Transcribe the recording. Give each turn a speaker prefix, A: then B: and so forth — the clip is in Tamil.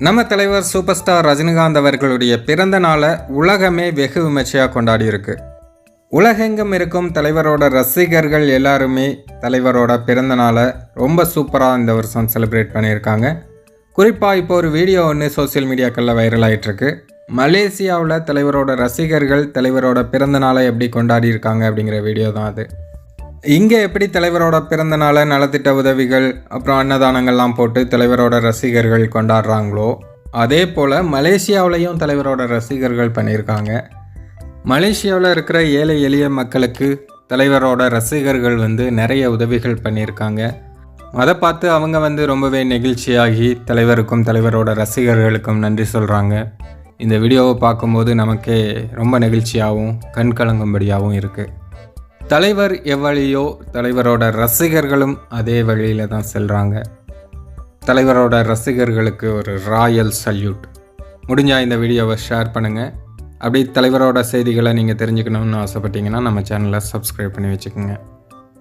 A: நம்ம தலைவர் சூப்பர் ஸ்டார் ரஜினிகாந்த் அவர்களுடைய பிறந்த நாளை உலகமே வெகு விமர்சையாக கொண்டாடி இருக்கு. உலகெங்கும் இருக்கும் தலைவரோட ரசிகர்கள் எல்லாருமே தலைவரோட பிறந்த நாளை ரொம்ப சூப்பராக இந்த வருஷம் செலிப்ரேட் பண்ணியிருக்காங்க. குறிப்பாக இப்போ ஒரு வீடியோ ஒன்று சோசியல் மீடியாக்களில் வைரல் ஆகிட்டுருக்கு. மலேசியாவில் தலைவரோட ரசிகர்கள் தலைவரோட பிறந்த நாளை எப்படி கொண்டாடி இருக்காங்க அப்படிங்கிற வீடியோ தான் அது. இங்கே எப்படி தலைவரோட பிறந்த நாளை நலத்திட்ட உதவிகள் அப்புறம் அன்னதானங்கள்லாம் போட்டு தலைவரோட ரசிகர்கள் கொண்டாடுறாங்களோ அதே போல் மலேசியாவிலையும் தலைவரோட ரசிகர்கள் பண்ணியிருக்காங்க. மலேசியாவில் இருக்கிற ஏழை எளிய மக்களுக்கு தலைவரோட ரசிகர்கள் நிறைய உதவிகள் பண்ணியிருக்காங்க. அதை பார்த்து அவங்க ரொம்பவே நெகிழ்ச்சியாகி தலைவருக்கும் தலைவரோட ரசிகர்களுக்கும் நன்றி சொல்கிறாங்க. இந்த வீடியோவை பார்க்கும்போது நமக்கே ரொம்ப நெகிழ்ச்சியாகவும் கண் கலங்கும்படியாகவும் இருக்குது. தலைவர் எவ்வழியோ தலைவரோட ரசிகர்களும் அதே வழியில் தான் செல்கிறாங்க. தலைவரோட ரசிகர்களுக்கு ஒரு ராயல் சல்யூட். முடிஞ்சால் இந்த வீடியோவை ஷேர் பண்ணுங்கள். அப்படி தலைவரோட செய்திகளை நீங்கள் தெரிஞ்சுக்கணுன்னு ஆசைப்பட்டீங்கன்னா நம்ம சேனலை சப்ஸ்கிரைப் பண்ணி வச்சுக்கோங்க.